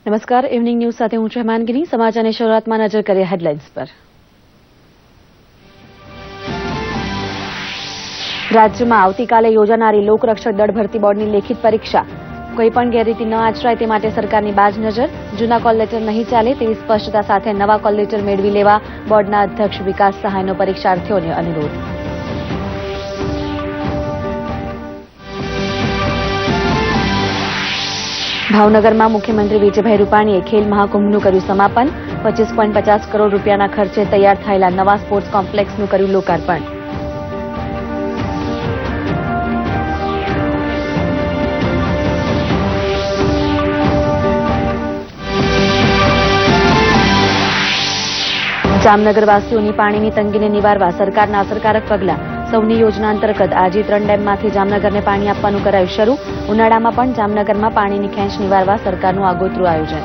નમસ્કાર, evening news સાથે હું છું હેમાંગીની। સમાચારની શરૂઆતમાં નજર કરીએ હેડલાઇન્સ પર। રાજ્યમાં આવતીકાલે યોજાનારી લોકરક્ષક દળ ભરતી બોર્ડની લેખિત પરીક્ષા કોઈપણ ગેરરીતિ ન આચરાય તે માટે સરકારની બાજ નજર। જૂના કોલ લેટર નહીં ચાલે તેવી સ્પષ્ટતા સાથે નવા કોલ લેટર મેળવી લેવા બોર્ડના અધ્યક્ષ વિકાસ સહાયનો પરીક્ષાર્થીઓને અનુરોધ। ભાવનગરમાં મુખ્યમંત્રી વિજયભાઈ રૂપાણીએ ખેલ મહાકુંભનું કર્યું સમાપન। 25.50 કરોડ રૂપિયાના ખર્ચે તૈયાર થયેલા નવા સ્પોર્ટ્સ કોમ્પ્લેક્સનું કર્યું લોકાર્પણ। જામનગરવાસીઓની પાણીની તંગીને નિવારવા સરકારના અસરકારક પગલાં। સૌની યોજના અંતર્ગત આજે 3 ડેમમાંથી જામનગરને પાણી આપવાનું કરાયું શરૂ। ઉનાળામાં પણ જામનગરમાં પાણીની ખેંચ નિવારવા સરકારનું આગોતરું આયોજન।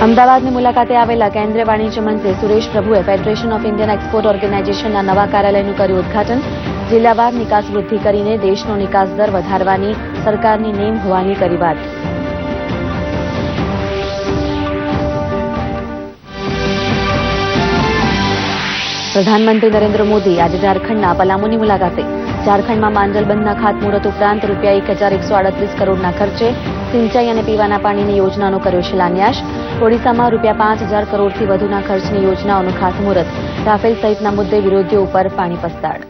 અમદાવાદની મુલાકાતે આવેલા કેન્દ્રીય વાણિજ્ય મંત્રી સુરેશ પ્રભુએ ફેડરેશન ઓફ ઇન્ડિયન એક્સપોર્ટ ઓર્ગેનાઇઝેશનના નવા કાર્યાલયનું કર્યું ઉદઘાટન। જિલ્લાવાર નિકાસ વૃદ્ધિ કરીને દેશનો નિકાસ દર વધારવાની સરકારની નેમ હોવાની કરી વાત। પ્રધાનમંત્રી નરેન્દ્ર મોદી આજે ઝારખંડના પલામુની મુલાકાતે। ઝારખંડમાં માંડલ બંધના ખાતમુહૂર્ત ઉપરાંત ₹1,138 કરોડના ખર્ચે સિંચાઈ અને પીવાના પાણીની યોજનાનો કર્યો શિલાન્યાસ। ઓડિશામાં ₹5,000 કરોડથી વધુના ખર્ચની યોજનાઓનું ખાતમુહૂર્ત। રાફેલ સહિતના મુદ્દે વિરોધીઓ ઉપર પાણી પસ્તાળ।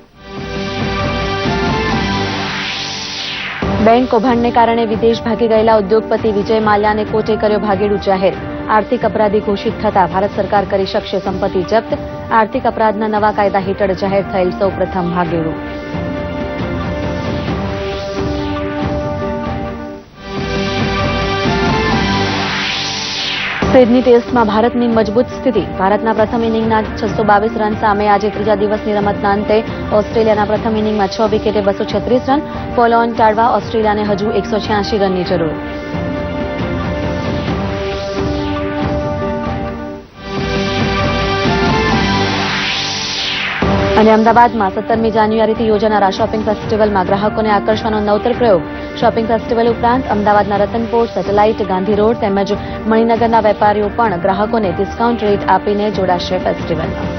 બેંક કૌભાંડને કારણે વિદેશ ભાગી ગયેલા ઉદ્યોગપતિ વિજય માલ્યાને કોર્ટે કર્યો ભાગેડુ જાહેર। આર્થિક અપરાધી ઘોષિત થતા ભારત સરકાર કરી શકશે સંપત્તિ જપ્ત। આર્થિક અપરાધના નવા કાયદા હેઠળ જાહેર થયેલ સૌપ્રથમ ભાગેડુ। સિડની ટેસ્ટમાં ભારતની મજબૂત સ્થિતિ। ભારતના પ્રથમ ઇનિંગના 622 રન સામે આજે ત્રીજા દિવસની રમતના અંતે ઓસ્ટ્રેલિયાના પ્રથમ ઇનિંગમાં 6 વિકેટે 236 રન। ફોલો ઓન ટાળવા ઓસ્ટ્રેલિયાને હજુ 186 રનની જરૂર। અને અમદાવાદમાં 17મી જાન્યુઆરીથી યોજાનારા શોપિંગ ફેસ્ટિવલમાં ગ્રાહકોને આકર્ષવાનો નવતર પ્રયોગ। શોપિંગ ફેસ્ટિવલ ઉપરાંત અમદાવાદના રતનપોર, સેટેલાઇટ, ગાંધી રોડ તેમજ મણિનગરના વેપારીઓ પણ ગ્રાહકોને ડિસ્કાઉન્ટ રેટ આપીને જોડાશે ફેસ્ટિવલમાં।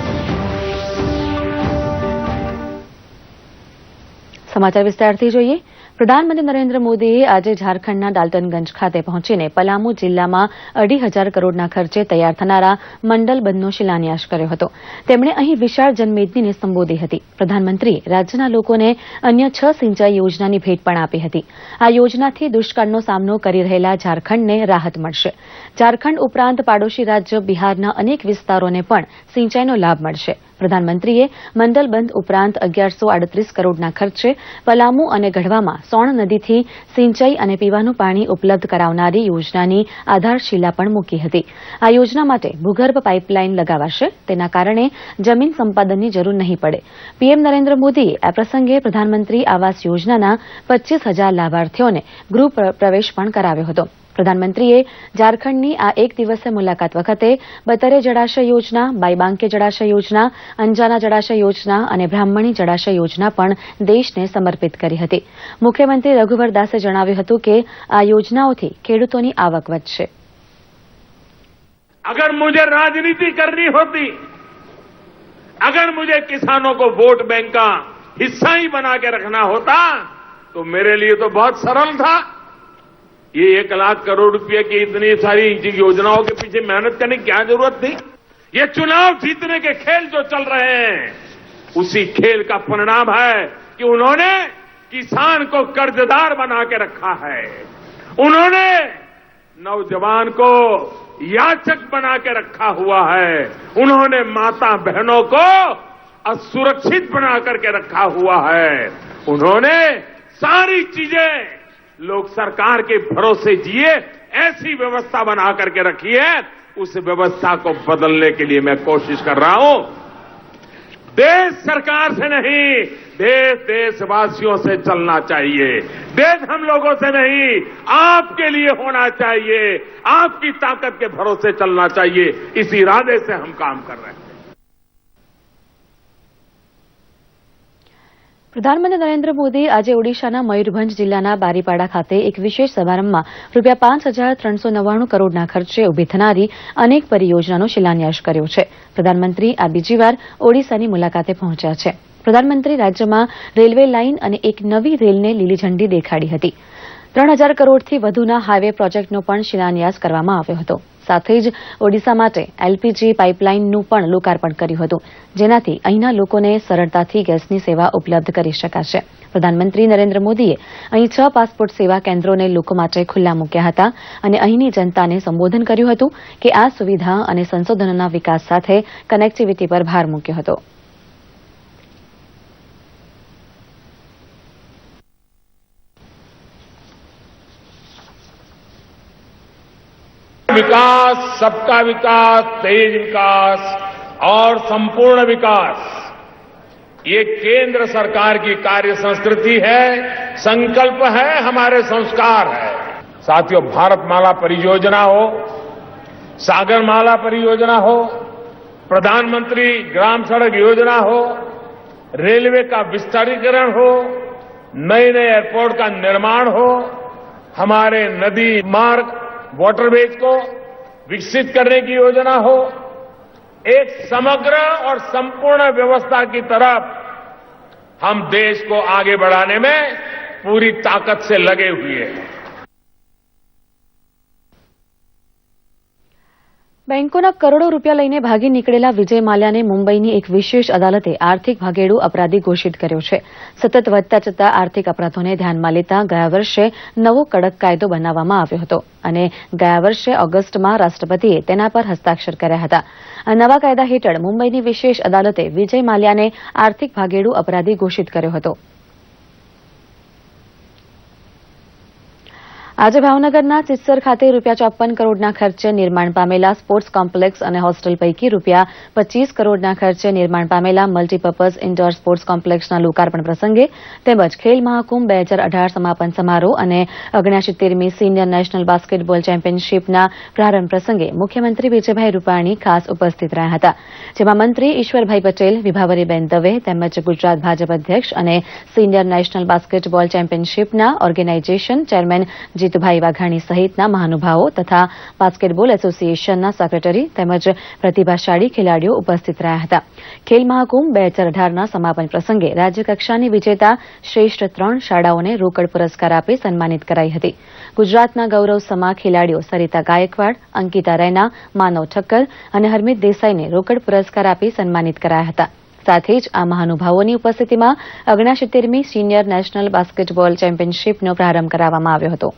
સમાચાર વિસ્તારથી જોઈએ। પ્રધાનમંત્રી નરેન્દ્ર મોદીએ આજે ઝારખંડના ડાલ્ટનગંજ ખાતે પહોંચીને પલામુ જિલ્લામાં 2,500 કરોડના ખર્ચે તૈયાર થનારા મંડલ બંધનો શિલાન્યાસ કર્યો હતો। તેમણે અહીં વિશાળ જનમેદનીને સંબોધી હતી। પ્રધાનમંત્રીએ રાજ્યના લોકોને અન્ય 6 સિંચાઈ યોજનાની ભેટ પણ આપી હતી। આ યોજનાથી દુષ્કાળનો સામનો કરી રહેલા ઝારખંડને રાહત મળશે। ઝારખંડ ઉપરાંત પાડોશી રાજ્ય બિહારના અનેક વિસ્તારોને પણ સિંચાઈનો લાભ મળશે। પ્રધાનમંત્રીએ મંડલ બંધ ઉપરાંત 1,138 કરોડના ખર્ચે પલામુ અને ગઢવામાં સોણ નદીથી સિંચાઈ અને પીવાનું પાણી ઉપલબ્ધ કરાવનારી યોજનાની આધારશિલા પણ મૂકી હતી। આ યોજના માટે ભૂગર્ભ પાઇપલાઇન લગાવાશે। તેના કારણે જમીન સંપાદનની જરૂર નહીં પડે। પીએમ નરેન્દ્ર મોદીએ આ પ્રસંગે પ્રધાનમંત્રી આવાસ યોજનાના 25,000 લાભાર્થીઓને ગૃહ પ્રવેશ પણ કરાવ્યો હતો। પ્રધાનમંત્રીએ ઝારખંડની આ એક દિવસીય મુલાકાત વખતે બતરે જળાશય યોજના, બાઈબાંકે જળાશય યોજના, અંજાના જળાશય યોજના અને બ્રાહ્મણી જળાશય યોજના પણ દેશને સમર્પિત કરી હતી। મુખ્યમંત્રી રઘુવર દાસે જણાવ્યું હતું કે આ યોજનાઓથી ખેડૂતોની આવક વધશે। अगर मुझे राजनीति करनी होती, अगर मुझे किसानों को वोट बैंक का हिस्सा ही बना के रखना होता तो मेरे लिए तो बहुत सरल था। ये 1 लाख करोड़ रुपए की इतनी सारी योजनाओं के पीछे मेहनत करने की क्या जरूरत थी। ये चुनाव जीतने के खेल जो चल रहे हैं उसी खेल का परिणाम है कि उन्होंने किसान को कर्जदार बना के रखा है। उन्होंने नौजवान को याचक बना के रखा हुआ है। उन्होंने माता बहनों को असुरक्षित बना करके रखा हुआ है। उन्होंने सारी चीजें लोग सरकार के भरोसे जिए ऐसी व्यवस्था बना करके रखी है। उस व्यवस्था को बदलने के लिए मैं कोशिश कर रहा हूं। देश सरकार से नहीं, देश देशवासियों से चलना चाहिए। देश हम लोगों से नहीं, आपके लिए होना चाहिए। आपकी ताकत के भरोसे चलना चाहिए। इस इरादे से हम काम कर रहे हैं। પ્રધાનમંત્રી નરેન્દ્ર મોદી આજે ઓડિશાના મયુરભંજ જિલ્લાના બારીપાડા ખાતે એક વિશેષ સમારંભમાં ₹5,399 કરોડના ખર્ચે ઉભી થનારી અનેક પરિયોજનાનો શિલાન્યાસ કર્યો છે. પ્રધાનમંત્રી આ બીજી વાર ઓડિશાની મુલાકાતે પહોંચ્યા છે. પ્રધાનમંત્રી રાજ્યમાં રેલવે લાઇન અને એક નવી રેલને લીલી ઝંડી દેખાડી હતી. 3,000 કરોડથી વધુના હાઇવે પ્રોજેક્ટનો પણ શિલાન્યાસ કરવામાં આવ્યો હતો. સાથે જ ઓડિશા માટે એલપીજી પાઇપલાઇનનું પણ લોકાર્પણ કર્યું હતું, જેનાથી અહીંના લોકોને સરળતાથી ગેસની સેવા ઉપલબ્ધ કરી શકાશે. પ્રધાનમંત્રી નરેન્દ્ર મોદીએ અહીં 6 પાસપોર્ટ સેવા કેન્દ્રોને લોકો માટે ખુલ્લા મૂક્યા હતા અને અહીંની જનતાને સંબોધન કર્યું હતું કે આ સુવિધા અને સંશોધનોના વિકાસ સાથે કનેક્ટિવિટી પર ભાર મૂક્યો હતો. विकास, सबका विकास, तेज विकास और संपूर्ण विकास, ये केंद्र सरकार की कार्य संस्कृति है, संकल्प है, हमारे संस्कार है. साथियों, भारतमाला परियोजना हो, सागरमाला परियोजना हो, प्रधानमंत्री ग्राम सड़क योजना हो, रेलवे का विस्तारीकरण हो, नए नए एयरपोर्ट का निर्माण हो, हमारे नदी मार्ग वाटरवेज को विकसित करने की योजना हो, एक समग्र और संपूर्ण व्यवस्था की तरफ हम देश को आगे बढ़ाने में पूरी ताकत से लगे हुए हैं. બેંકોના કરોડો રૂપિયા લઈને ભાગી નીકળેલા વિજય માલ્યાને મુંબઈની એક વિશેષ અદાલતે આર્થિક ભાગેડુ અપરાધી ઘોષિત કર્યો છે. સતત વધતા જતા આર્થિક અપરાધોને ધ્યાનમાં લેતા ગયા વર્ષે નવો કડક કાયદો બનાવવામાં આવ્યો હતો અને ગયા વર્ષે ઓગસ્ટમાં રાષ્ટ્રપતિએ તેના પર હસ્તાક્ષર કર્યા હતા. આ નવા કાયદા હેઠળ મુંબઈની વિશેષ અદાલતે વિજય માલ્યાને આર્થિક ભાગેડુ અપરાધી ઘોષિત કર્યો હતો. આજે ભાવનગરના ચિત્સર ખાતે ₹54 કરોડના ખર્ચે નિર્માણ પામેલા સ્પોર્ટ્સ કોમ્પ્લેક્સ અને હોસ્ટેલ પૈકી ₹25 કરોડના ખર્ચે નિર્માણ પામેલા મલ્ટીપર્પઝ ઇન્ડોર સ્પોર્ટ્સ કોમ્પ્લેક્સના લોકાર્પણ પ્રસંગે તેમજ ખેલ મહાકુંભ 2018 સમાપન સમારોહ અને 69મી સિનિયર નેશનલ બાસ્કેટબોલ ચેમ્પિયનશીપના પ્રારંભ પ્રસંગે મુખ્યમંત્રી વિજયભાઈ રૂપાણી ખાસ ઉપસ્થિત રહ્યા હતા, જેમાં મંત્રી ઈશ્વરભાઈ પટેલ, વિભાવરીબેન દવે તેમજ ગુજરાત ભાજપ અધ્યક્ષ અને સિનિયર નેશનલ બાસ્કેટબોલ ચેમ્પિયનશીપના ઓર્ગેનાઇઝેશન ચેરમેન જીતુભાઈ વાઘાણી સહિતના મહાનુભાવો તથા બાસ્કેટબોલ એસોસિએશનના સેક્રેટરી તેમજ પ્રતિભાશાળી ખેલાડીઓ ઉપસ્થિત રહ્યા હતા. ખેલ મહાકુંભ 2018ના સમાપન પ્રસંગે રાજ્યકક્ષાની વિજેતા શ્રેષ્ઠ 3 શાળાઓને રોકડ પુરસ્કાર આપી સન્માનિત કરાઈ હતી. ગુજરાતના ગૌરવ સમા ખેલાડીઓ સરિતા ગાયકવાડ, અંકિતા રૈના, માનવ ઠક્કર અને હરમિત દેસાઈને રોકડ પુરસ્કાર આપી સન્માનિત કરાયા હતા. સાથે જ આ મહાનુભાવોની ઉપસ્થિતિમાં 69મી સિનિયર નેશનલ બાસ્કેટબોલ ચેમ્પિયનશીપનો પ્રારંભ કરાવવામાં આવ્યો હતો.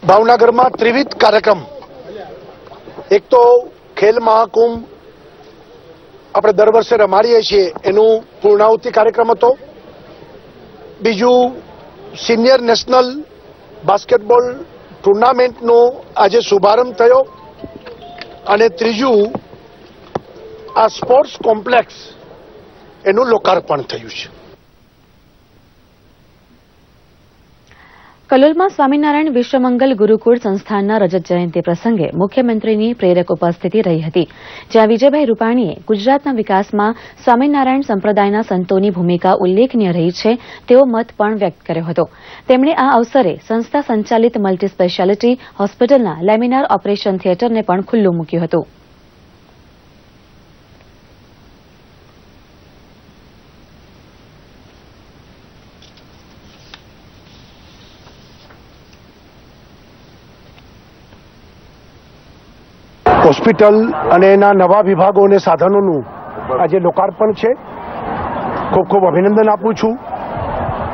ભાવનગરમાં ત્રિવિધ કાર્યક્રમ, એક તો ખેલ મહાકુંભ આપણે દર વર્ષે રમાડીએ છીએ એનું પૂર્ણાહુતિ કાર્યક્રમ હતો, બીજું સિનિયર નેશનલ બાસ્કેટબોલ ટુર્નામેન્ટનો આજે શુભારંભ થયો અને ત્રીજું આ સ્પોર્ટ્સ કોમ્પ્લેક્સ એનું લોકાર્પણ થયું છે. કલોલમાં સ્વામિનારાયણ વિશ્વમંગલ ગુરુકુળ સંસ્થાનના રજત જયંતિ પ્રસંગે મુખ્યમંત્રીની પ્રેરક ઉપસ્થિતિ રહી હતી, જ્યાં વિજયભાઈ રૂપાણીએ ગુજરાતના વિકાસમાં સ્વામિનારાયણ સંપ્રદાયના સંતોની ભૂમિકા ઉલ્લેખનીય રહી છે તેવો મત પણ વ્યક્ત કર્યો હતો. તેમણે આ અવસરે સંસ્થા સંચાલિત મલ્ટી સ્પેશિયાલિટી હોસ્પિટલના લેમિનાર ઓપરેશન થિયેટરને પણ ખુલ્લું મૂક્યું હતું. હોસ્પિટલ અને એના નવા વિભાગો અને સાધનોનું આજે લોકાર્પણ છે. ખૂબ ખૂબ અભિનંદન આપું છું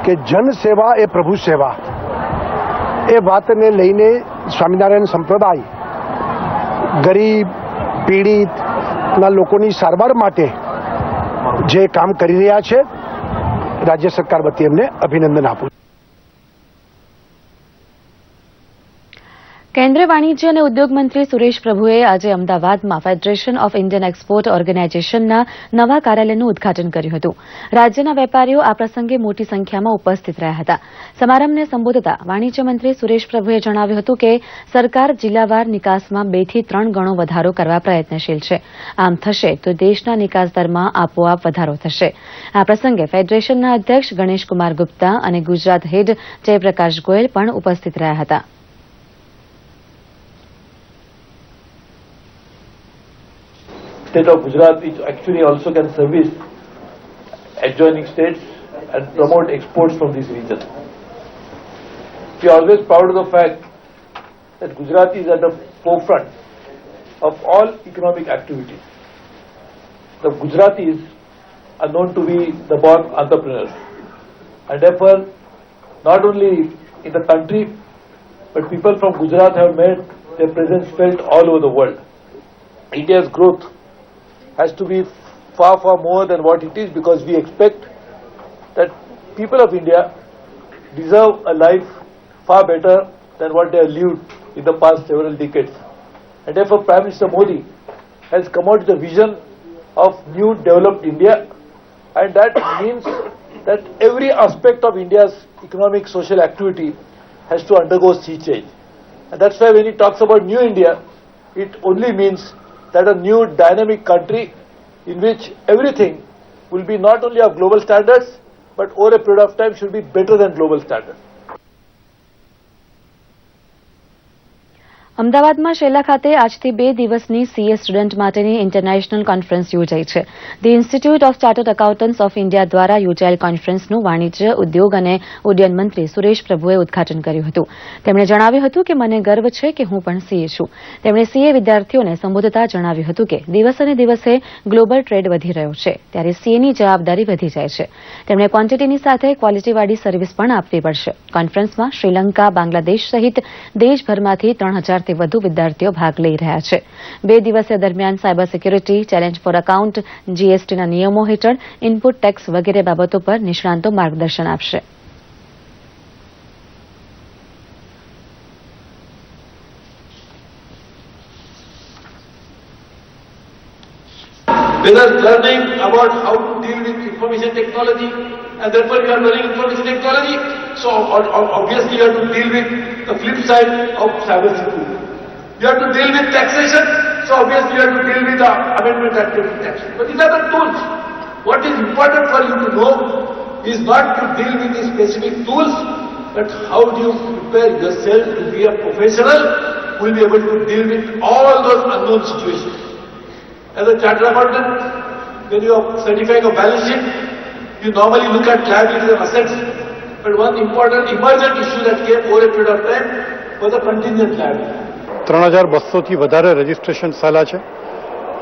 કે જન સેવા એ પ્રભુ સેવા એ વાતને લઈને સ્વામિનારાયણ સંપ્રદાય ગરીબ પીડિતના લોકોની સારવાર માટે જે કામ કરી રહ્યા છે, રાજ્ય સરકાર વતી એમને અભિનંદન આપું છું. કેન્દ્રીય વાણિજ્ય અને ઉદ્યોગ મંત્રી સુરેશ પ્રભુએ આજે અમદાવાદમાં ફેડરેશન ઓફ ઇન્ડિયન એક્સપોર્ટ ઓર્ગેનાઇઝેશનના નવા કાર્યાલયનું ઉદઘાટન કર્યું હતું. રાજ્યના વેપારીઓ આ પ્રસંગે મોટી સંખ્યામાં ઉપસ્થિત રહ્યા હતા. સમારંભને સંબોધતા વાણિજ્ય મંત્રી સુરેશ પ્રભુએ જણાવ્યું હતું કે સરકાર જિલ્લાવાર નિકાસમાં 2 થી 3 ગણો વધારો કરવા પ્રયત્નશીલ છે. આમ થશે તો દેશના નિકાસ દરમાં આપોઆપ વધારો થશે. આ પ્રસંગે ફેડરેશનના અધ્યક્ષ ગણેશકુમાર ગુપ્તા અને ગુજરાત હેડ જયપ્રકાશ ગોયલ પણ ઉપસ્થિત રહ્યા હતા. State of Gujarat, which actually also can service adjoining states and promote exports from this region. We are always proud of the fact that Gujarat is at the forefront of all economic activities. The Gujaratis are known to be the born entrepreneurs, and therefore not only in the country but people from Gujarat have made their presence felt all over the world. India's growth has to be far, far more than what it is, because we expect that people of India deserve a life far better than what they have lived in the past several decades. And therefore Prime Minister Modi has come out with a vision of new developed India, and that means that every aspect of India's economic social activity has to undergo sea change. And that's why when he talks about new India, it only means that a new dynamic country in which everything will be not only of global standards but over a period of time should be better than global standards. અમદાવાદમાં શેલા ખાતે આજથી 2 દિવસની CA student માટેની international conference યોજાઈ છે. The institute of chartered accountants of India દ્વારા યોજાયેલ કોન્ફરન્સનું વાણિજ્ય, ઉદ્યોગ અને ઉડ્ડયન મંત્રી સુરેશ પ્રભુએ ઉદઘાટન કર્યું હતું. તેમણે જણાવ્યું હતું કે મને ગર્વ છે કે હું પણ સીએ છું. તેમણે સીએ વિદ્યાર્થીઓને સંબોધતા જણાવ્યું હતું કે દિવસે દિવસે ગ્લોબલ ટ્રેડ વધી રહ્યો છે, ત્યારે સીએની જવાબદારી વધી જાય છે. તેમણે ક્વોન્ટિટીની સાથે ક્વોલિટીવાળી સર્વિસ પણ આપવી પડશે. કોન્ફરન્સમાં શ્રીલંકા, બાંગ્લાદેશ સહિત દેશભરમાંથી 3000 થી વધુ વિદ્યાર્થીઓ ભાગ લઈ રહ્યા છે. 2 દિવસીય દરમિયાન cyber security, challenge four account, જીએસટીના નિયમો હેઠળ ઇનપુટ ટેક્સ વગેરે બાબતો પર નિષ્ણાંતો માર્ગદર્શન આપશે. Whether learning about how to deal with information technology, and therefore you are learning information technology, so obviously you have to deal with the flip side of cyber security. You have to deal with taxation, so obviously you have to deal with the amendment and tax. But these are the tools. What is important for you to know is not to deal with these specific tools, but how do you prepare yourself to be a professional who will be able to deal with all those unknown situations. As a chartered accountant, when you are certifying a balance sheet, you normally look at liabilities and assets. But one important emergent issue that came over a period of time was the contingent liability. 3200 થી વધારે registration થયેલા છે,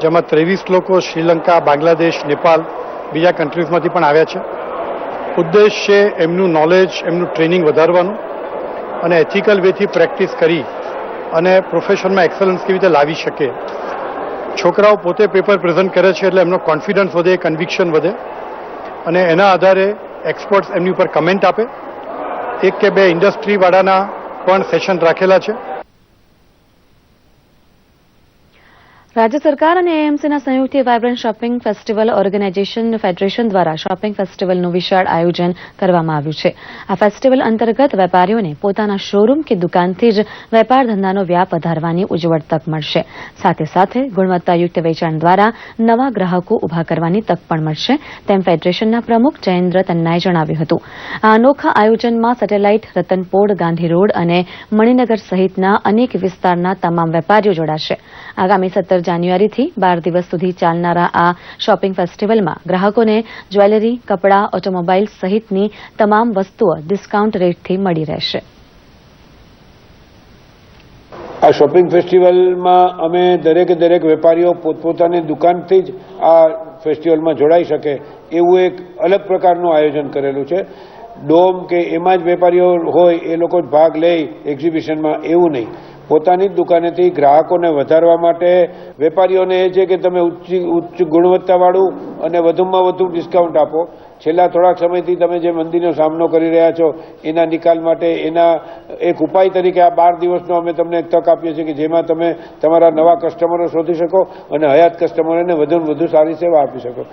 જેમાં 23 લોકો શ્રીલંકા, બાંગ્લાદેશ, નેપાળ, બીજા કન્ટ્રીઝમાંથી પણ આવ્યા છે. ઉદ્દેશ છે એમનું નોલેજ, એમનું ટ્રેનિંગ વધારવાનું અને એથિકલ વેથી પ્રેક્ટિસ કરી અને પ્રોફેશનમાં એક્સલન્સ કેવી રીતે લાવી શકે. છોકરાઓ પોતે પેપર પ્રેઝન્ટ કરે છે એટલે એમનો કોન્ફિડન્સ વધે, કન્વિક્શન વધે અને એના આધારે એક્સપર્ટ્સ એમની ઉપર કમેન્ટ આપે. 1 કે 2 ઇન્ડસ્ટ્રીવાળાના પણ સેશન રાખેલા છે. રાજ્ય સરકાર અને એએમસીના સંયુક્તથી vibrant shopping festival organisation federation દ્વારા શોપિંગ ફેસ્ટિવલનું વિશાળ આયોજન કરવામાં આવ્યું છે. આ ફેસ્ટિવલ અંતર્ગત વેપારીઓને પોતાના શોરૂમ કે દુકાનથી જ વેપાર ધંધાનો વ્યાપ વધારવાની ઉજ્જવળ તક મળશે. સાથે સાથે ગુણવત્તાયુક્ત વેચાણ દ્વારા નવા ગ્રાહકો ઉભા કરવાની તક પણ મળશે, તેમ ફેડરેશનના પ્રમુખ જયેન્દ્ર તન્નાએ જણાવ્યું હતું. આ અનોખા આયોજનમાં સેટેલાઇટ, રતનપોળ, ગાંધી રોડ અને મણિનગર સહિતના અનેક વિસ્તારના તમામ વેપારીઓ જોડાશે. આગામી 17 જાન્યુઆરીથી 12 દિવસ સુધી ચાલનારા આ શોપિંગ ફેસ્ટિવલમાં ગ્રાહકોને જ્વેલરી, કપડાં, ઓટોમોબાઈલ સહિતની તમામ વસ્તુઓ ડિસ્કાઉન્ટ રેટથી મળી રહેશે. આ શોપિંગ ફેસ્ટિવલમાં અમે દરેક વેપારીઓ પોતપોતાની દુકાનથી જ આ ફેસ્ટિવલમાં જોડાઈ શકે એવું એક અલગ પ્રકારનું આયોજન કરેલું છે. ડોમ કે એમાં જ વેપારીઓ હોય એ લોકો જ ભાગ લે એક્ઝિબિશનમાં, એવું નહીં, પોતાની જ દુકાનેથી ગ્રાહકોને વધારવા માટે વેપારીઓને એ છે કે તમે ઉચ્ચ ગુણવત્તાવાળું અને વધુમાં વધુ ડિસ્કાઉન્ટ આપો. છેલ્લા થોડાક સમયથી તમે જે મંદીનો સામનો કરી રહ્યા છો એના નિકાલ માટે એના એક ઉપાય તરીકે આ 12 દિવસનો અમે તમને એક તક આપીએ છીએ કે જેમાં તમે તમારા નવા કસ્ટમરો શોધી શકો અને હયાત કસ્ટમરોને વધુને વધુ સારી સેવા આપી શકો.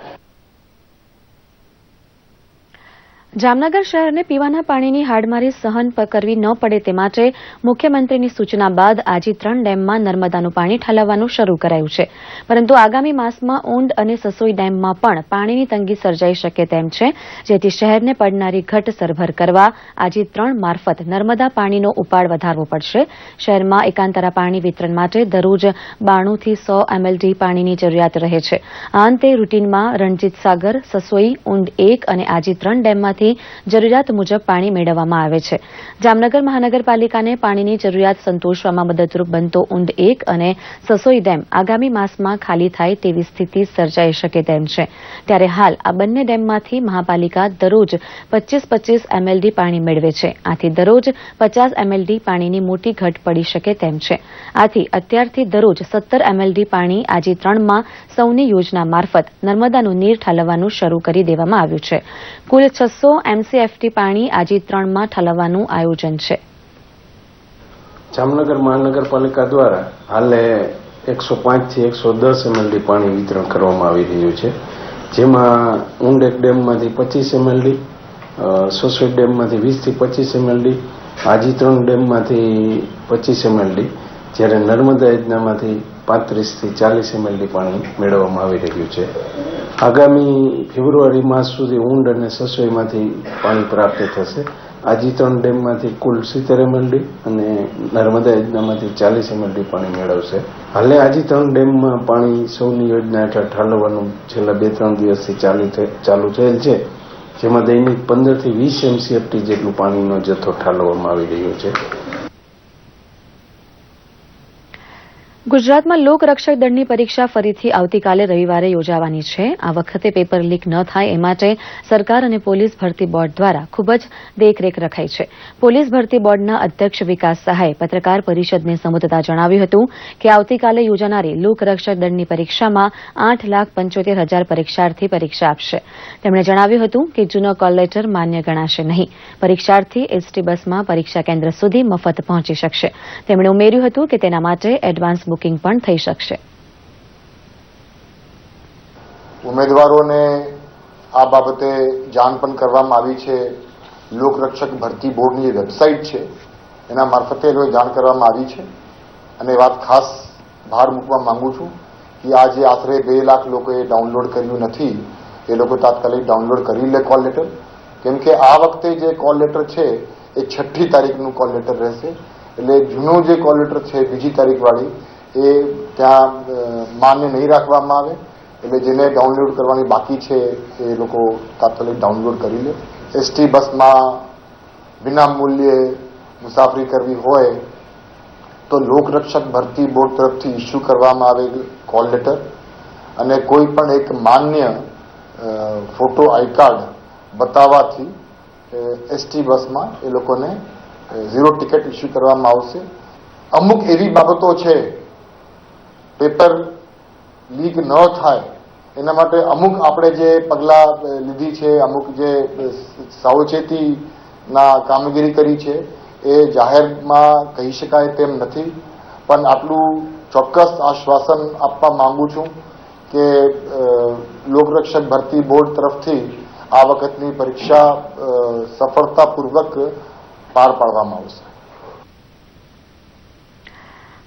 જામનગર શહેરને પીવાના પાણીની હાડમારી સહન કરવી ન પડે તે માટે મુખ્યમંત્રીની સૂચના બાદ આજે 3 ડેમમાં નર્મદાનું પાણી ઠાલવવાનું શરૂ કરાયું છે. પરંતુ આગામી માસમાં ઊંડ અને સસોઈ ડેમમાં પણ પાણીની તંગી સર્જાઈ શકે તેમ છે, જેથી શહેરને પડનારી ઘટ સરભર કરવા આજે 3 મારફત નર્મદા પાણીનો ઉપાડ વધારવો પડશે. શહેરમાં એકાંતરા પાણી વિતરણ માટે દરરોજ 92 થી 100 MLD પાણીની જરૂરિયાત રહે છે. આ અંતે રૂટીનમાં રણજીત સાગર, સસોઈ, ઊંડ 1 અને આજે 3 ડેમમાંથી જરૂરિયાત મુજબ પાણી મેળવવામાં આવે છે. જામનગર મહાનગરપાલિકાને પાણીની જરૂરિયાત સંતોષવામાં મદદરૂપ બનતો ઊંડ 1 અને સસોઈ ડેમ આગામી માસમાં ખાલી થાય તેવી સ્થિતિ સર્જાઈ શકે તેમ છે. ત્યારે હાલ આ બંને ડેમમાંથી મહાપાલિકા દરરોજ 25-25 MLD પાણી મેળવે છે. આથી દરરોજ 50 MLD પાણીની મોટી ઘટ પડી શકે તેમ છે. આથી અત્યારથી દરરોજ 17 MLD પાણી આજે 3માં સૌની યોજના મારફત નર્મદાનું નીર ઠાલવવાનું શરૂ કરી દેવામાં આવ્યું છે. કુલ 600 MCFT પાણી આજે 3માં ઠાલવવાનું આયોજન છે. જામનગર મહાનગરપાલિકા દ્વારા હાલે 105 થી 110 MLD પાણી વિતરણ કરવામાં આવી રહ્યું છે, જેમાં ઊંડ 1 ડેમમાંથી 25 MLD, સસોઈ ડેમમાંથી 20 થી 25 MLD, આજી 3 ડેમમાંથી 25 MLD, જ્યારે નર્મદા યોજનામાંથી 35 થી 40 MLD પાણી મેળવવામાં આવી રહ્યું છે. આગામી ફેબ્રુઆરી માસ સુધી ઊંડ અને સસોઈમાંથી પાણી પ્રાપ્ત થશે. આજી 3 ડેમમાંથી કુલ 70 MLD અને નર્મદા યોજનામાંથી 40 MLD પાણી મેળવશે. હાલે આજી 3 ડેમમાં પાણી સૌની યોજના હેઠળ ઠાલવવાનું છેલ્લા 2-3 દિવસથી ચાલુ થયેલ છે, જેમાં દૈનિક 15 થી 20 MCFT જેટલું પાણીનો જથ્થો ઠાલવવામાં આવી રહ્યો છે. ગુજરાતમાં લોકરક્ષક દળની પરીક્ષા ફરીથી આવતીકાલે રવિવારે યોજાવાની છે. આ વખતે પેપર લીક ન થાય એ માટે સરકાર અને પોલીસ ભરતી બોર્ડ દ્વારા ખૂબ જ દેખરેખ રખાઈ છે. પોલીસ ભરતી બોર્ડના અધ્યક્ષ વિકાસ સહાયે પત્રકાર પરિષદને સંબોધતા જણાવ્યું હતું કે આવતીકાલે યોજાનારી લોકરક્ષક દળની પરીક્ષામાં 8,75,000 પરીક્ષાર્થી પરીક્ષા આપશે. તેમણે જણાવ્યું હતું કે જૂનો કોલ લેટર માન્ય ગણાશે નહીં. પરીક્ષાર્થી એસટી બસમાં પરીક્ષા કેન્દ્ર સુધી મફત પહોંચી શકશે. તેમણે ઉમેર્યું હતું કે તેના માટે એડવાન્સ બુકિંગ પણ થઈ શકશે. ઉમેદવારોને આ બાબતે જાણ પણ કરવામાં આવી છે. લોકરક્ષક ભરતી બોર્ડની જે વેબસાઇટ છે એના મારફતે જાણ કરવામાં આવી છે. અને વાત ખાસ ભાર મૂકવા માંગુ છું કે આ જે આશરે 2 લાખ લોકોએ ડાઉનલોડ કર્યું નથી એ લોકો તાત્કાલિક ડાઉનલોડ કરી લે કોલ લેટર, કેમ કે આ વખતે જે કોલ લેટર છે એ 6ઠ્ઠી તારીખનું કોલ લેટર રહેશે. એટલે જૂનું જે કોલ લેટર છે 2જી તારીખવાળી એ ત્યાં માન્ય નહીં રાખવામાં આવે. એટલે જેને ડાઉનલોડ કરવાની બાકી છે એ લોકો તાત્કાલિક ડાઉનલોડ કરી લે. એસટી બસમાં વિના મૂલ્યે મુસાફરી કરવી હોય તો લોકરક્ષક ભરતી બોર્ડ તરફથી ઇસ્યુ કરવામાં આવેલ કોલ લેટર અને કોઈ પણ એક માન્ય ફોટો આઈ કાર્ડ બતાવવાથી એસટી બસમાં એ લોકોને 0 ટિકિટ ઇસ્યુ કરવામાં આવશે. અમુક એવી બાબતો છે પેપર લીક ન થાય એના માટે અમુક આપણે જે પગલાં લીધી છે, અમુક જે સાવચેતીના કામગીરી કરી છે એ જાહેરમાં કહી શકાય તેમ નથી, પણ આટલું ચોક્કસ આશ્વાસન આપવા માંગુ છું કે લોકરક્ષક ભરતી બોર્ડ તરફથી આ વખતની પરીક્ષા સફળતાપૂર્વક પાર પાડવામાં આવશે.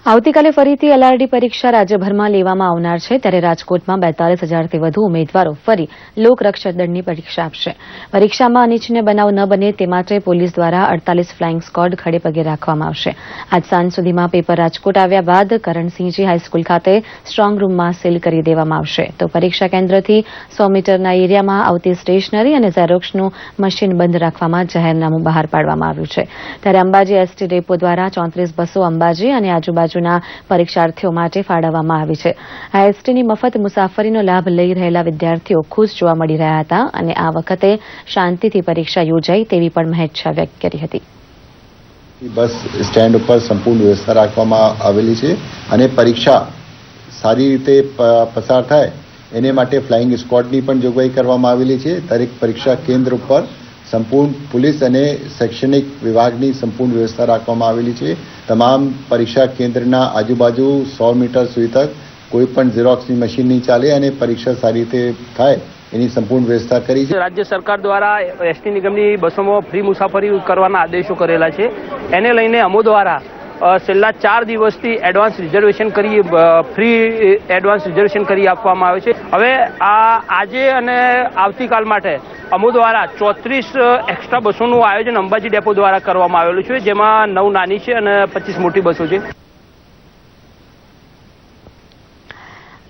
આવતીકાલે ફરીથી એલઆરડી પરીક્ષા રાજ્યભરમાં લેવામાં આવનાર છે, ત્યારે રાજકોટમાં 42,000થી વધુ ઉમેદવારો ફરી લોકરક્ષક દળની પરીક્ષા આપશે. પરીક્ષામાં અનિચ્છનીય બનાવ ન બને તે માટે પોલીસ દ્વારા 48 ફ્લાઇંગ સ્કોડ ખડેપગે રાખવામાં આવશે. આજ સાંજ સુધીમાં પેપર રાજકોટ આવ્યા બાદ કરણસિંહજી હાઈસ્કૂલ ખાતે સ્ટ્રોંગ રૂમમાં સીલ કરી દેવામાં આવશે. તો પરીક્ષા કેન્દ્રથી 100 મીટરના એરિયામાં આવતી સ્ટેશનરી અને ઝેરોક્સનું મશીન બંધ રાખવામાં જાહેરનામું બહાર પાડવામાં આવ્યું છે. ત્યારે અંબાજી એસટી ડેપો દ્વારા 34 બસો અંબાજી અને આજુબાજુના પરીક્ષાર્થીઓ માટે ફાળવવામાં આવી છે. આ એસટીની મફત મુસાફરીનો લાભ લઈ રહેલા વિદ્યાર્થીઓ ખુશ જોવા મળી રહ્યા હતા અને આ વખતે શાંતિથી પરીક્ષા યોજાય તેવી પણ મહેચ્છા વ્યક્ત કરી હતી. બસ સ્ટેન્ડ ઉપર સંપૂર્ણ વ્યવસ્થા રાખવામાં આવેલી છે અને પરીક્ષા સારી રીતે પસાર થાય એને માટે ફ્લાઇંગ સ્ક્વોડની પણ જોગવાઈ કરવામાં આવેલી છે. દરેક પરીક્ષા કેન્દ્ર ઉપર સંપૂર્ણ પોલીસ અને શૈક્ષણિક વિભાગની સંપૂર્ણ વ્યવસ્થા રાખવામાં આવેલી છે. તમામ પરીક્ષા કેન્દ્રના આજુબાજુ 100 મીટર સુધી તક કોઈ પણ ઝેરોક્સની મશીન નહીં ચાલે અને પરીક્ષા સારી રીતે થાય એની સંપૂર્ણ વ્યવસ્થા કરી છે. રાજ્ય સરકાર દ્વારા એસટી નિગમની બસોમાં ફ્રી મુસાફરી કરવાના આદેશો કરેલા છે. એને લઈને અમો દ્વારા છેલ્લા 4 દિવસથી એડવાન્સ રિઝર્વેશન કરી ફ્રી એડવાન્સ રિઝર્વેશન કરી આપવામાં આવે છે. હવે આજે અને આવતીકાલ માટે અમો દ્વારા 34 એક્સ્ટ્રા બસોનું આયોજન અંબાજી ડેપો દ્વારા કરવામાં આવેલું છે, જેમાં 9 નાની છે અને 25 મોટી બસો છે.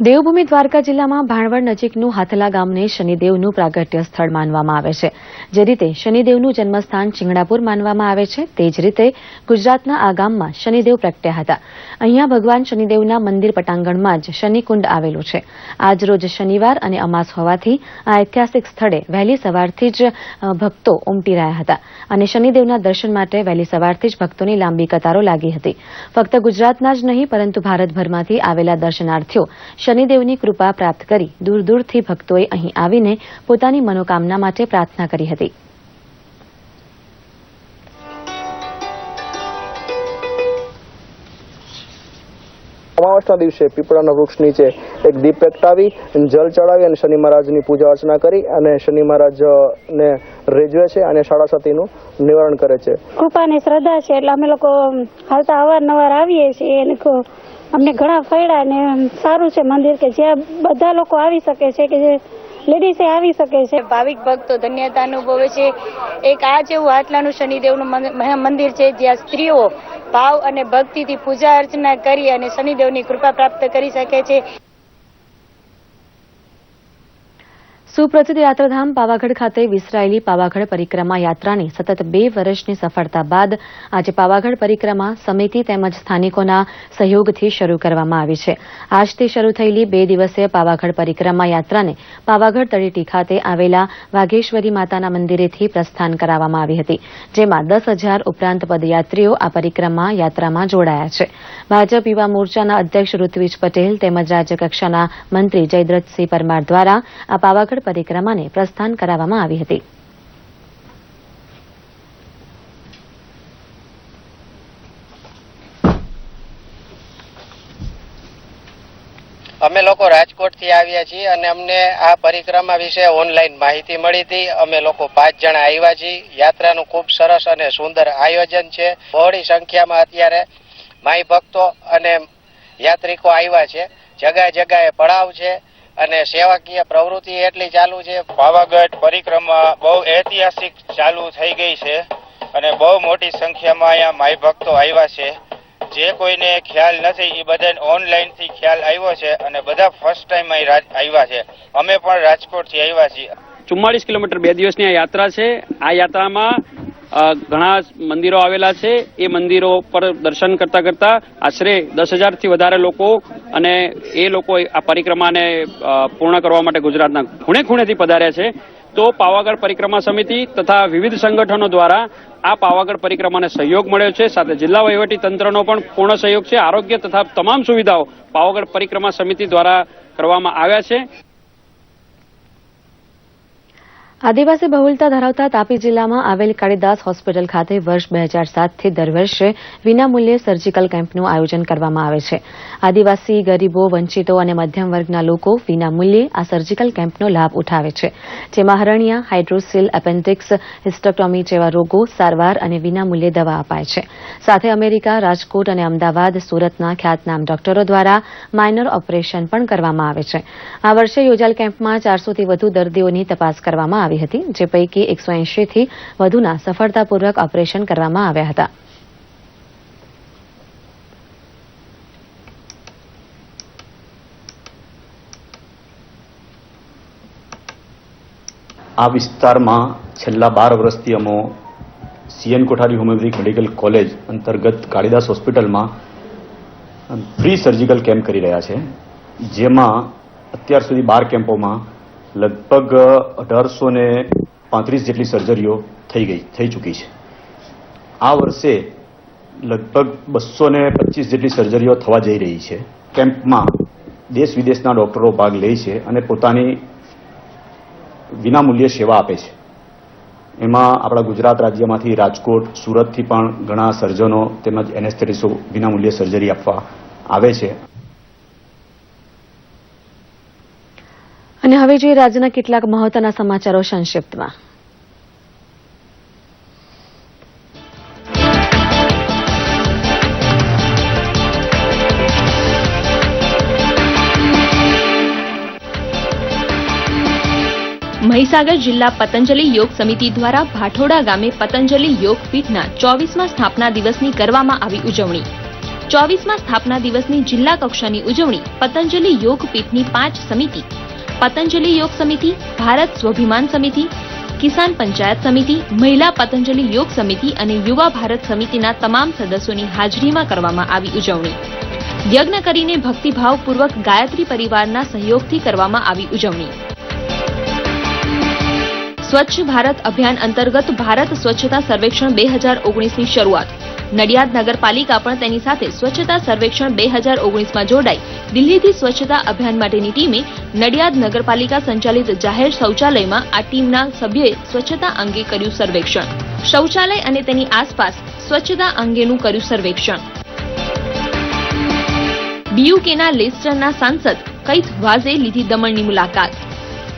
દેવભૂમિ દ્વારકા જિલ્લામાં ભાણવડ નજીકનું હાથલા ગામને શનિદેવનું પ્રાગટ્ય સ્થળ માનવામાં આવે છે. જે રીતે શનિદેવનું જન્મસ્થાન ચિંગડાપુર માનવામાં આવે છે, તે જ રીતે ગુજરાતના આ ગામમાં શનિદેવ પ્રગટ્યા હતા. અહીંયા ભગવાન શનિદેવના મંદિર પટાંગણમાં જ શનિકુંડ આવેલું છે. આજ રોજ શનિવાર અને અમાસ હોવાથી આ ઐતિહાસિક સ્થળે વહેલી સવારથી જ ભક્તો ઉમટી રહ્યા હતા અને શનિદેવના દર્શન માટે વહેલી સવારથી જ ભક્તોની લાંબી કતારો લાગી હતી. ફક્ત ગુજરાતના જ નહીં પરંતુ ભારતભરમાંથી આવેલા દર્શનાર્થીઓ શનિદેવની કૃપા પ્રાપ્ત કરી દૂર દૂરથી ભક્તોએ અહીં આવીને પોતાની મનોકામના માટે પ્રાર્થના કરી હતી. અમાવસના દિવસે પીપળાના વૃક્ષ નીચે એક દીપ પ્રગટાવી જલ ચડાવી અને શનિ મહારાજની પૂજા અર્ચના કરી અને શનિ મહારાજને રેજવે છે અને સાડાસાતીનું નિવારણ કરે છે. કૃપાની શ્રદ્ધા છે એટલે અમે લોકો હાલતા અવારનવાર આવીએ છીએ અને અમને ઘણા ફાયદા ને સારું છે મંદિર કે જ્યાં બધા લોકો આવી શકે છે, કે જે લેડીઝે આવી શકે છે. ભાવિક ભક્તો ધન્યતા અનુભવે છે. એક આ જેવું હાથલાનું શનિદેવનું મંદિર છે જ્યાં સ્ત્રીઓ ભાવ અને ભક્તિથી પૂજા અર્ચના કરી અને શનિદેવની કૃપા પ્રાપ્ત કરી શકે છે. સુપ્રસિદ્ધ યાત્રાધામ પાવાગઢ ખાતે વિસરાયેલી પાવાગઢ પરિક્રમા યાત્રાની સતત 2 વર્ષની સફળતા બાદ આજે પાવાગઢ પરિક્રમા સમિતિ તેમજ સ્થાનિકોના સહયોગથી શરૂ કરવામાં આવી છે. આજથી શરૂ થયેલી 2 દિવસીય પાવાગઢ પરિક્રમા યાત્રાને પાવાગઢ તળેટી ખાતે આવેલા વાઘેશ્વરી માતાના મંદિરેથી પ્રસ્થાન કરાવવામાં આવી હતી, જેમાં 10,000 ઉપરાંત પદયાત્રીઓ આ પરિક્રમા યાત્રામાં જોડાયા છે. ભાજપ યુવા મોરચાના અધ્યક્ષ ઋત્વિજ પટેલ તેમજ રાજ્યકક્ષાના મંત્રી જયદ્રથસિંહ પરમાર દ્વારા આ પાવાગઢ પરિક્રમાને પ્રસ્થાન કરાવવામાં આવી હતી. અમે લોકો રાજકોટથી આવ્યા છીએ અને અમને આ પરિક્રમા વિશે ઓનલાઈન માહિતી મળી હતી. અમે લોકો 5 જણા આવ્યા છીએ. યાત્રાનું ખૂબ સરસ અને સુંદર આયોજન છે. બહોળી સંખ્યામાં અત્યારે માઈ ભક્તો અને યાત્રિકો આવ્યા છે. જગ્યાએ જગ્યાએ પડાવ છે અને સેવાકીય પ્રવૃત્તિ એટલી ચાલુ છે. પાવાગઢ પરિક્રમા બહુ ઐતિહાસિક ચાલુ થઈ ગઈ છે અને બહુ મોટી સંખ્યામાં અહીંયા માઈ ભક્તો આવ્યા છે. જે કોઈને ખ્યાલ નથી એ બધાને ઓનલાઈન થી ખ્યાલ આવ્યો છે અને બધા ફર્સ્ટ ટાઈમ અહીં આવ્યા છે. અમે પણ રાજકોટથી આવ્યા છીએ. 44 કિલોમીટર 2 દિવસની આ યાત્રા છે. આ યાત્રામાં ઘણા મંદિરો આવેલા છે. એ મંદિરો પર દર્શન કરતા કરતા આશરે 10,000 થી વધારે લોકો અને એ લોકો આ પરિક્રમાને પૂર્ણ કરવા માટે ગુજરાતના ખૂણે ખૂણેથી પધાર્યા છે. તો પાવાગઢ પરિક્રમા સમિતિ તથા વિવિધ સંગઠનો દ્વારા આ પાવાગઢ પરિક્રમાને સહયોગ મળ્યો છે. સાથે જિલ્લા વહીવટી તંત્રનો પણ પૂર્ણ સહયોગ છે. આરોગ્ય તથા તમામ સુવિધાઓ પાવાગઢ પરિક્રમા સમિતિ દ્વારા કરવામાં આવ્યા છે. આદિવાસી બહુલતા ધરાવતા તાપી જિલ્લામાં આવેલ કાળીદાસ હોસ્પિટલ ખાતે વર્ષ 2007થી દર વર્ષે વિનામૂલ્યે સર્જિકલ કેમ્પનું આયોજન કરવામાં આવે છે. આદિવાસી, ગરીબો, વંચિતો અને મધ્યમ વર્ગના લોકો વિનામૂલ્યે આ સર્જિકલ કેમ્પનો લાભ ઉઠાવે છે, જેમાં હરણિયા, હાઇડ્રોસીલ, એપેન્ડિક્સ, હિસ્ટેક્ટોમી જેવા રોગો, સારવાર અને વિનામૂલ્યે દવા અપાય છે. સાથે અમેરિકા, રાજકોટ અને અમદાવાદ, સુરતના ખ્યાતનામ ડોક્ટરો દ્વારા માઇનર ઓપરેશન પણ કરવામાં આવે છે. આ વર્ષે યોજાયેલ કેમ્પમાં 400થી વધુ દર્દીઓની તપાસ કરવામાં આવી હતી, જે પૈકી 180થી વધુના સફળતાપૂર્વક ઓપરેશન કરવામાં આવ્યા હતા. આ વિસ્તારમાં છેલ્લા 12 વર્ષથી અમે સીએન કોઠારી હોમિયોપેથિક મેડિકલ કોલેજ અંતર્ગત કાળીદાસ હોસ્પિટલમાં ફ્રી સર્જિકલ કેમ્પ કરી રહ્યા છે, જેમાં અત્યાર સુધી 12 કેમ્પોમાં લગભગ 1835 જેટલી સર્જરીઓ થઈ ચૂકી છે. આ વર્ષે લગભગ 225 જેટલી સર્જરીઓ થવા જઈ રહી છે. કેમ્પમાં દેશ વિદેશના ડોક્ટરો ભાગ લે છે અને પોતાની વિનામૂલ્યે સેવા આપે છે. એમાં આપણા ગુજરાત રાજ્યમાંથી રાજકોટ, સુરતથી પણ ઘણા સર્જનો તેમજ એનેસ્થેટિસ્ટો વિનામૂલ્યે સર્જરી આપવા આવે છે. અને હવે જોઈએ રાજ્યના કેટલાક મહત્વના સમાચારો સંક્ષિપ્તમાં. મહીસાગર જિલ્લા પતંજલિ યોગ સમિતિ દ્વારા ભાઠોડા ગામે પતંજલિ યોગ પીઠના 24મા સ્થાપના દિવસની કરવામાં આવી ઉજવણી. 24મા સ્થાપના દિવસની જિલ્લા કક્ષાની ઉજવણી પતંજલિ યોગ પીઠની 5 સમિતિ પતંજલિ યોગ સમિતિ, ભારત સ્વાભિમાન સમિતિ, કિસાન પંચાયત સમિતિ, મહિલા પતંજલિ યોગ સમિતિ અને યુવા ભારત સમિતિના તમામ સદસ્યોની હાજરીમાં કરવામાં આવી ઉજવણી. યજ્ઞ કરીને ભક્તિભાવપૂર્વક ગાયત્રી પરિવારના સહયોગથી કરવામાં આવી ઉજવણી. સ્વચ્છ ભારત અભિયાન અંતર્ગત ભારત સ્વચ્છતા સર્વેક્ષણ 2019ની શરૂઆત. નડિયાદ નગરપાલિકા પણ તેની સાથે સ્વચ્છતા સર્વેક્ષણ 2019માં જોડાઈ દિલ્હીથી સ્વચ્છતા અભિયાન માટેની ટીમે નડિયાદ નગરપાલિકા સંચાલિત જાહેર શૌચાલયમાં આ ટીમના સભ્યોએ સ્વચ્છતા અંગે કર્યું સર્વેક્ષણ. શૌચાલય અને તેની આસપાસ સ્વચ્છતા અંગેનું કર્યું સર્વેક્ષણ. બીયુકેના લેસ્ટરના સાંસદ કૈથ વાઝે લીધી દમણની મુલાકાત.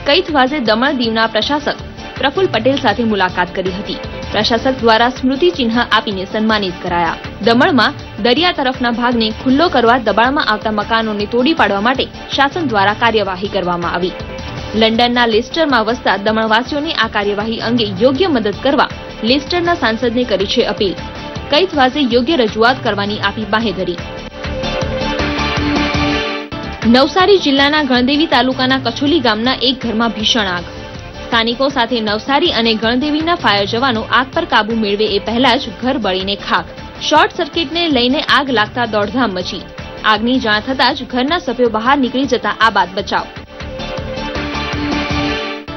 કૈથ વાઝે દમણ દીવના પ્રશાસક પ્રફુલ્લ પટેલ સાથે મુલાકાત કરી હતી. પ્રશાસક દ્વારા સ્મૃતિ ચિહ્ન આપીને સન્માનિત કરાયા. દમણમાં દરિયા તરફના ભાગને ખુલ્લો કરવા દબાણમાં આવતા મકાનોને તોડી પાડવા માટે શાસન દ્વારા કાર્યવાહી કરવામાં આવી. લંડનના લેસ્ટરમાં વસતા દમણવાસીઓને આ કાર્યવાહી અંગે યોગ્ય મદદ કરવા લેસ્ટરના સાંસદને કરી છે અપીલ. કૈથ વાઝે યોગ્ય રજૂઆત કરવાની આપી બાંહેધરી. નવસારી જિલ્લાના ગણદેવી તાલુકાના કછોલી ગામના એક ઘરમાં ભીષણ આગ. સ્થાનિકો સાથે નવસારી અને ગણદેવીના ફાયર જવાનો આગ પર કાબુ મેળવે એ પહેલા જ ઘર બળીને ખાખ. શોર્ટ સર્કિટને લઈને આગ લાગતા દોડધામ મચી. આગની જાણ થતાં જ ઘરના સભ્યો બહાર નીકળી જતા આ બાદ બચાવ.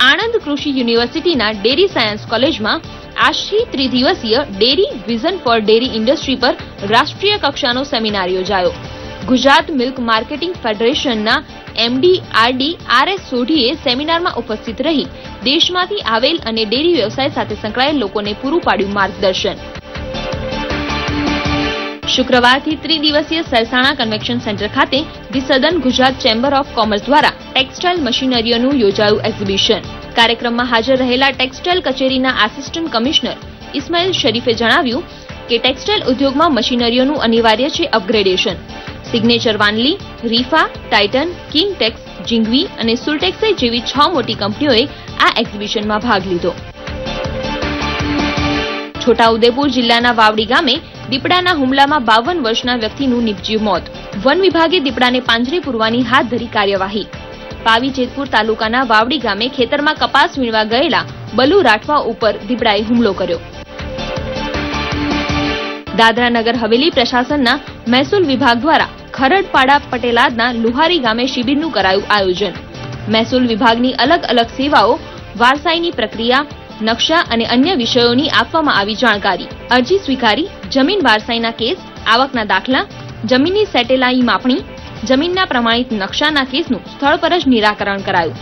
આણંદ કૃષિ યુનિવર્સિટીના ડેરી સાયન્સ કોલેજમાં આજથી ત્રિદિવસીય dairy vision for dairy industry પર રાષ્ટ્રીય કક્ષાનો સેમિનાર યોજાયો. ગુજરાત મિલ્ક માર્કેટિંગ ફેડરેશનના એમડી આરડી આરએસ સોઢીએ સેમિનારમાં ઉપસ્થિત રહી દેશમાંથી આવેલ અને ડેરી વ્યવસાય સાથે સંકળાયેલ લોકોને પૂરું પાડ્યું માર્ગદર્શન. શુક્રવારથી ત્રિદિવસીય સરસાણા કન્વેન્શન સેન્ટર ખાતે the સદર્ન Gujarat chamber of commerce દ્વારા ટેક્સટાઇલ મશીનરીઓનું યોજાયું એક્ઝિબિશન. કાર્યક્રમમાં હાજર રહેલા ટેક્સટાઇલ કચેરીના આસિસ્ટન્ટ કમિશનર ઇસ્માઇલ શરીફે જણાવ્યું કે ટેક્સટાઇલ ઉદ્યોગમાં મશીનરીઓનું અનિવાર્ય છે અપગ્રેડેશન. સિગ્નેચર વાનલી, રીફા, ટાઇટન, કિંગટેક્સ, જીંગવી અને સુલટેક્સે જેવી 6 મોટી કંપનીઓએ આ એક્ઝિબિશનમાં ભાગ લીધો. છોટાઉદેપુર જિલ્લાના વાવડી ગામે દીપડાના હુમલામાં 52 વર્ષના વ્યક્તિનું નીપજ્યું મોત. વન વિભાગે દીપડાને પાંજરે પૂરવાની હાથ ધરી કાર્યવાહી. પાવી જેતપુર તાલુકાના વાવડી ગામે ખેતરમાં કપાસ વીણવા ગયેલા બલુ રાઠવા ઉપર દીપડાએ હુમલો કર્યો. દાદરા નગર હવેલી પ્રશાસનના મહેસૂલ વિભાગ દ્વારા ખરડપાડા પટેલાદના લુહારી ગામે શિબિરનું કરાયું આયોજન. મહેસૂલ વિભાગની અલગ અલગ સેવાઓ, વારસાઈની પ્રક્રિયા, નકશા અને અન્ય વિષયોની આપવામાં આવી જાણકારી. અરજી સ્વીકારી જમીન વારસાઈના કેસ, આવકના દાખલા, જમીનની સેટેલાઈ માપણી, જમીનના પ્રમાણિત નકશાના કેસનું સ્થળ પર જ નિરાકરણ કરાયું.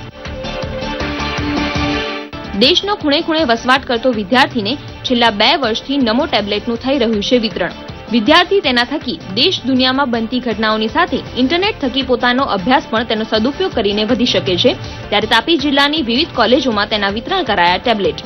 દેશનો ખૂણે ખૂણે વસવાટ કરતો વિદ્યાર્થીને છેલ્લા 2 વર્ષથી નમો ટેબ્લેટનું થઈ રહ્યું છે વિતરણ. વિદ્યાર્થી તેના થકી દેશ દુનિયામાં બનતી ઘટનાઓની સાથે ઇન્ટરનેટ થકી પોતાનો અભ્યાસ પણ તેનો સદુપયોગ કરીને વધી શકે છે. ત્યારે તાપી જિલ્લાની વિવિધ કોલેજોમાં તેના વિતરણ કરાયા ટેબ્લેટ.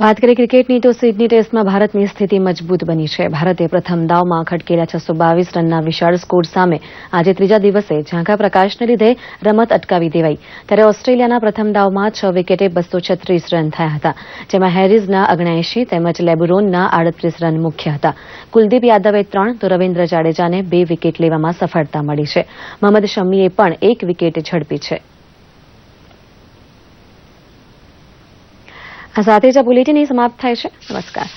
વાત કરીએ ક્રિકેટની તો સિડની ટેસ્ટમાં ભારતની સ્થિતિ મજબૂત બની છે. ભારતે પ્રથમ દાવમાં ખટકેલા 622 રનના વિશાળ સ્કોર સામે આજે ત્રીજા દિવસે ઝાંખા પ્રકાશને લીધે રમત અટકાવી દેવાઈ. ત્યારે ઓસ્ટ્રેલિયાના પ્રથમ દાવમાં 6 વિકેટે 236 રન થયા હતા, જેમાં હેરિઝના 79 તેમજ લેબુરોનના 38 રન મુખ્ય હતા. કુલદીપ યાદવે 3 તો રવિન્દ્ર જાડેજાને 2 વિકેટ લેવામાં સફળતા મળી છે. મોહમ્મદ શમીએ પણ 1 વિકેટ ઝડપી છે. આ સાથે જ આ બુલેટિન સમાપ્ત થાય છે. નમસ્કાર.